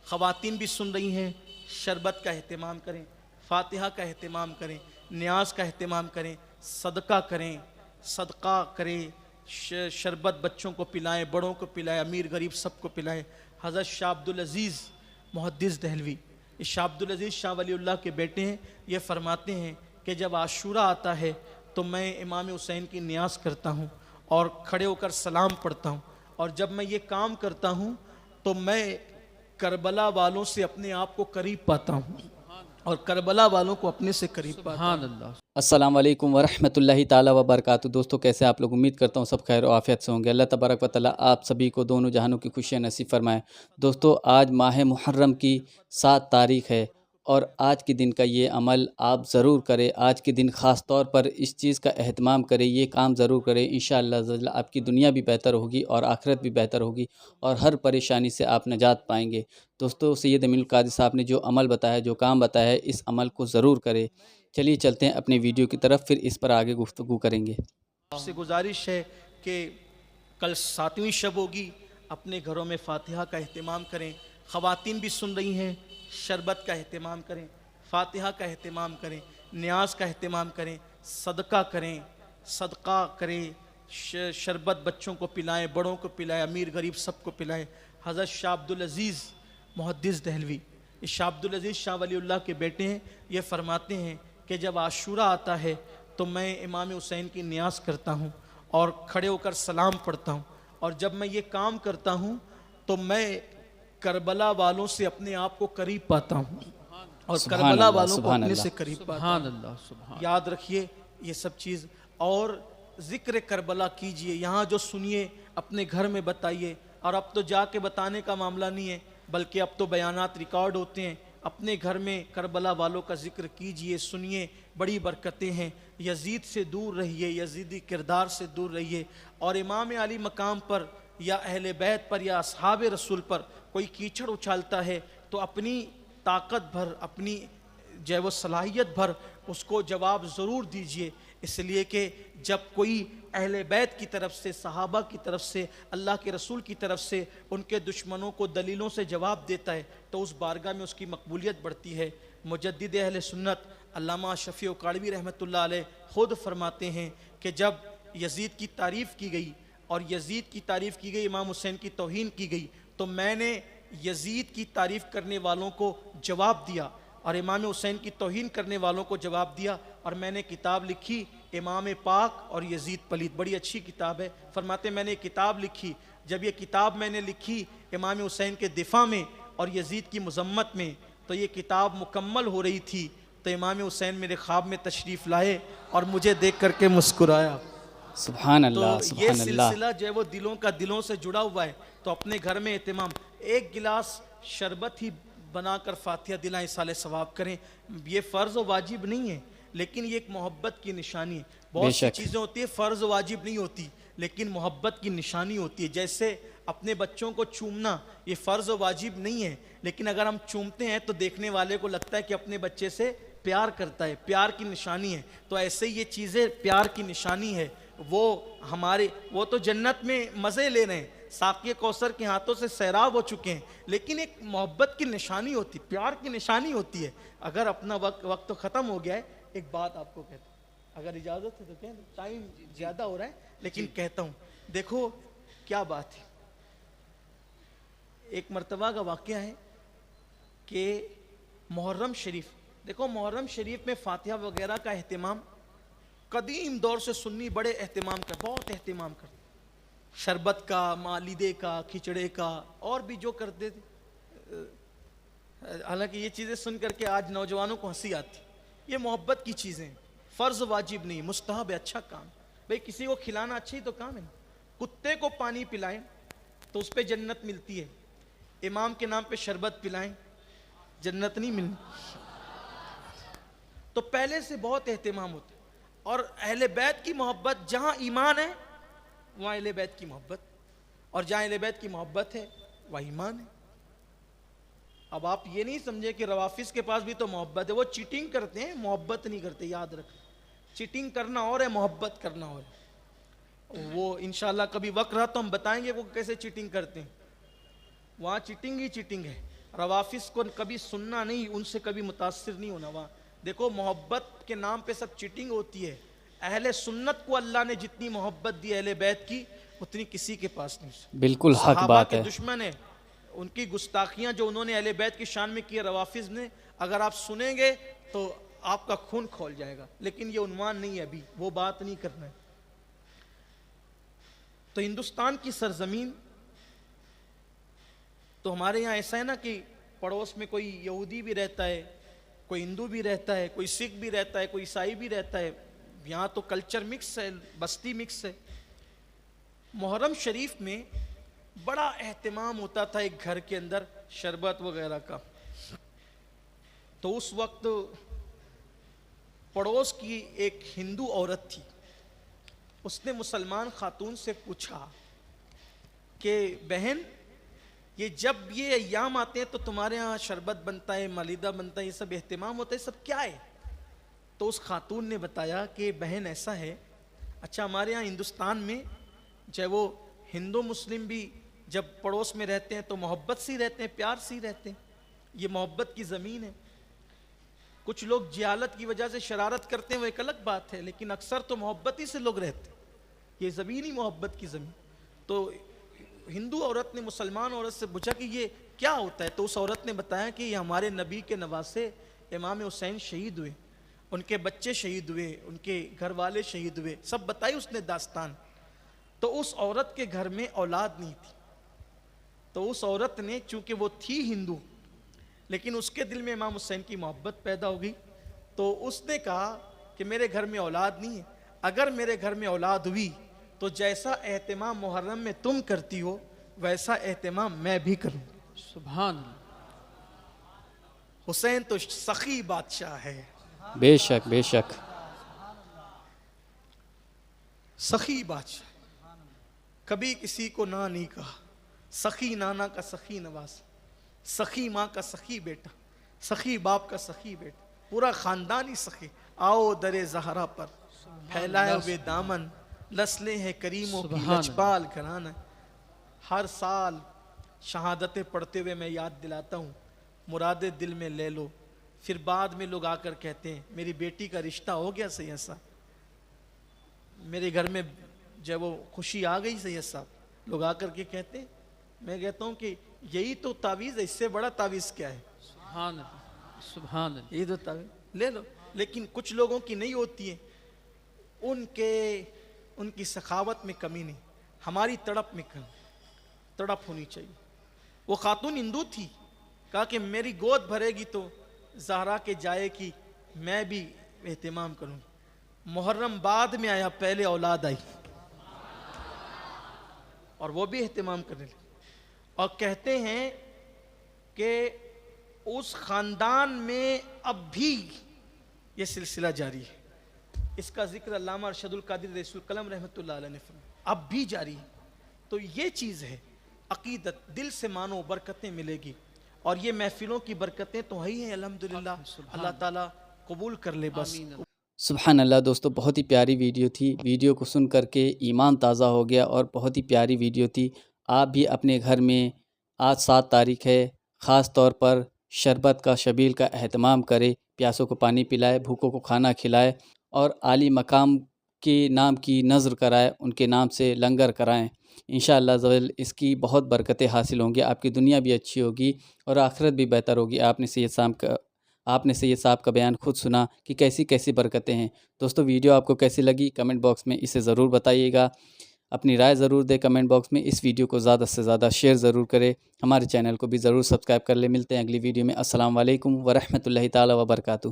خواتین بھی سن رہی ہیں، شربت کا اہتمام کریں، فاتحہ کا اہتمام کریں، نیاز کا اہتمام کریں، صدقہ کریں، صدقہ کریں، شربت بچوں کو پلائیں، بڑوں کو پلائیں، امیر غریب سب کو پلائیں۔ حضرت شاہ عبدالعزیز محدث دہلوی، یہ شاہ عبدالعزیز شاہ ولی اللہ کے بیٹے ہیں، یہ فرماتے ہیں کہ جب عاشورہ آتا ہے تو میں امام حسین کی نیاز کرتا ہوں اور کھڑے ہو کر سلام پڑھتا ہوں، اور جب میں یہ کام کرتا ہوں تو میں کربلا والوں سے اپنے آپ کو قریب پاتا ہوں اور کربلا والوں کو اپنے سے قریب پاتا ہوں۔ السلام علیکم ورحمۃ اللہ تعالیٰ وبرکاتہ۔ دوستو کیسے آپ لوگ؟ امید کرتا ہوں سب خیر و عافیت سے ہوں گے۔ اللہ تبارک و تعالیٰ آپ سبھی کو دونوں جہانوں کی خوشیاں نصیب فرمائے۔ دوستو آج ماہ محرم کی 7 تاریخ ہے، اور آج کے دن کا یہ عمل آپ ضرور کریں۔ آج کے دن خاص طور پر اس چیز کا اہتمام کریں، یہ کام ضرور کریں۔ انشاءاللہ آپ کی دنیا بھی بہتر ہوگی اور آخرت بھی بہتر ہوگی، اور ہر پریشانی سے آپ نجات پائیں گے۔ دوستو سید امین القادری صاحب نے جو عمل بتایا، جو کام بتایا ہے، اس عمل کو ضرور کریں۔ چلیے چلتے ہیں اپنے ویڈیو کی طرف، پھر اس پر آگے گفتگو کریں گے۔ آپ سے گزارش ہے کہ کل 7ویں شب ہوگی، اپنے گھروں میں فاتحہ کا اہتمام کریں۔ خواتین بھی سن رہی ہیں، شربت کا اہتمام کریں، فاتحہ کا اہتمام کریں، نیاز کا اہتمام کریں، صدقہ کریں، صدقہ کریں، شربت بچوں کو پلائیں، بڑوں کو پلائیں، امیر غریب سب کو پلائیں۔ حضرت شاہ عبدالعزیز محدث دہلوی، یہ شاہ عبدالعزیز شاہ ولی اللہ کے بیٹے ہیں، یہ فرماتے ہیں کہ جب عاشورہ آتا ہے تو میں امام حسین کی نیاز کرتا ہوں اور کھڑے ہو کر سلام پڑھتا ہوں، اور جب میں یہ کام کرتا ہوں تو میں کربلا والوں سے اپنے آپ کو قریب پاتا ہوں اور کربلا والوں کو اپنے سے قریب پاتا ہوں۔ یاد رکھیے یہ سب چیز، اور ذکر کربلا کیجئے، یہاں جو سنیے اپنے گھر میں بتائیے، اور اب تو جا کے بتانے کا معاملہ نہیں ہے بلکہ اب تو بیانات ریکارڈ ہوتے ہیں۔ اپنے گھر میں کربلا والوں کا ذکر کیجئے، سنیے، بڑی برکتیں ہیں۔ یزید سے دور رہیے، یزیدی کردار سے دور رہیے، اور امام علی مقام پر یا اہل بیت پر یا اصحاب رسول پر کوئی کیچڑ اچھالتا ہے تو اپنی طاقت بھر، اپنی جو وہ صلاحیت بھر اس کو جواب ضرور دیجئے، اس لیے کہ جب کوئی اہل بیت کی طرف سے، صحابہ کی طرف سے، اللہ کے رسول کی طرف سے ان کے دشمنوں کو دلیلوں سے جواب دیتا ہے تو اس بارگاہ میں اس کی مقبولیت بڑھتی ہے۔ مجدد اہل سنت علامہ شفیع کاڑوی رحمۃ اللہ علیہ خود فرماتے ہیں کہ جب یزید کی تعریف کی گئی اور یزید کی تعریف کی گئی، امام حسین کی توہین کی گئی، تو میں نے یزید کی تعریف کرنے والوں کو جواب دیا اور امام حسین کی توہین کرنے والوں کو جواب دیا، اور میں نے کتاب لکھی امام پاک اور یزید پلید، بڑی اچھی کتاب ہے۔ فرماتے میں نے کتاب لکھی، جب یہ کتاب میں نے لکھی امام حسین کے دفاع میں اور یزید کی مذمت میں، تو یہ کتاب مکمل ہو رہی تھی تو امام حسین میرے خواب میں تشریف لائے اور مجھے دیکھ کر کے مسکرایا۔ سبحان تو اللہ، یہ سبحان اللہ۔ سلسلہ جو ہے وہ دلوں سے جڑا ہوا ہے، تو اپنے گھر میں اہتمام، ایک گلاس شربت ہی بنا کر فاتحہ دلائیں، سال ثواب کریں۔ یہ فرض و واجب نہیں ہے لیکن یہ ایک محبت کی نشانی ہے۔ بہت سی چیزیں ہوتی ہیں فرض و واجب نہیں ہوتی لیکن محبت کی نشانی ہوتی ہے، جیسے اپنے بچوں کو چومنا، یہ فرض و واجب نہیں ہے لیکن اگر ہم چومتے ہیں تو دیکھنے والے کو لگتا ہے کہ اپنے بچے سے پیار کرتا ہے، پیار کی نشانی ہے۔ تو ایسے ہی یہ چیزیں پیار کی نشانی ہے۔ وہ تو جنت میں مزے لے رہے ہیں، ساقی کوثر کے ہاتھوں سے سیراب ہو چکے ہیں، لیکن ایک محبت کی نشانی ہوتی، پیار کی نشانی ہوتی ہے۔ اگر اپنا وقت تو ختم ہو گیا ہے، ایک بات آپ کو کہتا ہوں، اگر اجازت ہے تو کہیں، ٹائم زیادہ ہو رہا ہے لیکن کہتا ہوں، دیکھو کیا بات ہے۔ ایک مرتبہ کا واقعہ ہے کہ محرم شریف، دیکھو محرم شریف میں فاتحہ وغیرہ کا اہتمام قدیم دور سے سنی بڑے اہتمام کرتے، بہت اہتمام کرتے، شربت کا، مالیدے کا، کھچڑے کا، اور بھی جو کرتے تھے۔ حالانکہ یہ چیزیں سن کر کے آج نوجوانوں کو ہنسی آتی، یہ محبت کی چیزیں، فرض واجب نہیں، مستحب ہے، اچھا کام۔ بھئی کسی کو کھلانا اچھا ہی تو کام ہے، کتے کو پانی پلائیں تو اس پہ جنت ملتی ہے، امام کے نام پہ شربت پلائیں جنت نہیں ملتی۔ تو پہلے سے بہت اہتمام ہوتا ہے، اور اہل بیت کی محبت، جہاں ایمان ہے وہاں اہل بیت کی محبت، اور جہاں اہل بیت کی محبت ہے وہاں ایمان ہے۔ اب آپ یہ نہیں سمجھے کہ روافظ کے پاس بھی تو محبت ہے، وہ چیٹنگ کرتے ہیں، محبت نہیں کرتے، یاد رکھ۔ چیٹنگ کرنا اور ہے، محبت کرنا اور ہے۔ وہ انشاءاللہ کبھی وقت رہا تو ہم بتائیں گے وہ کیسے چیٹنگ کرتے ہیں، وہاں چیٹنگ ہی چیٹنگ ہے۔ روافظ کو کبھی سننا نہیں, ان سے کبھی متاثر نہیں ہونا. وہاں دیکھو محبت کے نام پہ سب چیٹنگ ہوتی ہے. اہل سنت کو اللہ نے جتنی محبت دی اہل بیت کی اتنی کسی کے پاس نہیں. بالکل حق صحابہ بات کے ہے. دشمن ہیں, ان کی گستاخیاں جو انہوں نے اہل بیت کی شان میں کی ہے روافظ نے, اگر آپ سنیں گے تو آپ کا خون کھول جائے گا. لیکن یہ عنوان نہیں ہے, ابھی وہ بات نہیں کرنا ہے. تو ہندوستان کی سرزمین تو ہمارے یہاں ایسا ہے نا کہ پڑوس میں کوئی یہودی بھی رہتا ہے, کوئی ہندو بھی رہتا ہے, کوئی سکھ بھی رہتا ہے, کوئی عیسائی بھی رہتا ہے. یہاں تو کلچر مکس ہے, بستی مکس ہے. محرم شریف میں بڑا اہتمام ہوتا تھا ایک گھر کے اندر شربت وغیرہ کا. تو اس وقت پڑوس کی ایک ہندو عورت تھی, اس نے مسلمان خاتون سے پوچھا کہ بہن یہ جب یہ ایام آتے ہیں تو تمہارے ہاں شربت بنتا ہے, ملیدہ بنتا ہے, یہ سب اہتمام ہوتا ہے, سب کیا ہے؟ تو اس خاتون نے بتایا کہ بہن ایسا ہے, اچھا ہمارے ہاں ہندوستان میں چاہے وہ ہندو مسلم بھی جب پڑوس میں رہتے ہیں تو محبت سے رہتے ہیں, پیار سے رہتے ہیں, یہ محبت کی زمین ہے. کچھ لوگ جہالت کی وجہ سے شرارت کرتے ہیں وہ ایک الگ بات ہے, لیکن اکثر تو محبت ہی سے لوگ رہتے ہیں. یہ زمین ہی محبت کی زمین. تو ہندو عورت نے مسلمان عورت سے پوچھا کہ یہ کیا ہوتا ہے؟ تو اس عورت نے بتایا کہ یہ ہمارے نبی کے نواسے امام حسین شہید ہوئے, ان کے بچے شہید ہوئے, ان کے گھر والے شہید ہوئے, سب بتائی اس نے داستان. تو اس عورت کے گھر میں اولاد نہیں تھی. تو اس عورت نے, چونکہ وہ تھی ہندو لیکن اس کے دل میں امام حسین کی محبت پیدا ہو گئی, تو اس نے کہا کہ میرے گھر میں اولاد نہیں ہے, اگر میرے گھر میں اولاد ہوئی تو جیسا اہتمام محرم میں تم کرتی ہو ویسا اہتمام میں بھی کروں. سبحان اللہ. حسین تو سخی بادشاہ ہے, بے شک بے شک. سخی بادشاہ, کبھی کسی کو نہ نہیں کہا. سخی نانا کا سخی نواز, سخی ماں کا سخی بیٹا, سخی باپ کا سخی بیٹا, پورا خاندان ہی سخی. آؤ در زہرا پر پھیلائے ہوئے دامن, نسلیں ہیں کریموں کی لجپال گھرانہ. ہر سال شہادتیں پڑھتے ہوئے میں یاد دلاتا ہوں, مرادیں دل میں لے لو. پھر بعد میں لوگ آ کر کہتے ہیں میری بیٹی کا رشتہ ہو گیا سید صاحب, میرے گھر میں جب وہ خوشی آ گئی سید صاحب, لوگ آ کر کے کہتے ہیں. میں کہتا ہوں کہ یہی تو تعویذ ہے, اس سے بڑا تعویذ کیا ہے؟ سبحان اللہ سبحان اللہ. یہی تو تعویذ لے لو. لیکن کچھ لوگوں کی نہیں ہوتی ہے, ان کی سخاوت میں کمی نہیں, ہماری تڑپ میں کمی, تڑپ ہونی چاہیے. وہ خاتون ہندو تھی, کہا کہ میری گود بھرے گی تو زہرا کے جائے کی میں بھی اہتمام کروں. محرم بعد میں آیا, پہلے اولاد آئی اور وہ بھی اہتمام کرنے لگے. اور کہتے ہیں کہ اس خاندان میں اب بھی یہ سلسلہ جاری ہے. اس کا ذکر علامہ ارشد القادری رئیس القلم رحمۃ اللہ علیہ نے فرمایا, اب بھی جاری ہے. تو یہ چیز ہے عقیدت, دل سے مانو برکتیں ملے گی. اور یہ محفلوں کی برکتیں تو ہی ہیں الحمدللہ, اللہ تعالیٰ قبول کر لے بس. سبحان اللہ. دوستو بہت ہی پیاری ویڈیو تھی, ویڈیو کو سن کر کے ایمان تازہ ہو گیا اور بہت ہی پیاری ویڈیو تھی. آپ بھی اپنے گھر میں آج 7 تاریخ ہے, خاص طور پر شربت کا شبیل کا اہتمام کرے, پیاسوں کو پانی پلائے, بھوکوں کو کھانا کھلائے اور عالی مقام کے نام کی نذر کرائے, ان کے نام سے لنگر کرائیں. انشاءاللہ زوال اس کی بہت برکتیں حاصل ہوں گی, آپ کی دنیا بھی اچھی ہوگی اور آخرت بھی بہتر ہوگی. آپ نے سید صاحب کا بیان خود سنا کہ کیسی کیسی برکتیں ہیں. دوستو ویڈیو آپ کو کیسی لگی کمنٹ باکس میں اسے ضرور بتائیے گا, اپنی رائے ضرور دے کمنٹ باکس میں. اس ویڈیو کو زیادہ سے زیادہ شیئر ضرور کرے, ہمارے چینل کو بھی ضرور سبسکرائب کر لے. ملتے ہیں اگلی ویڈیو میں. السلام علیکم ورحمۃ اللہ تعالی وبرکاتہ.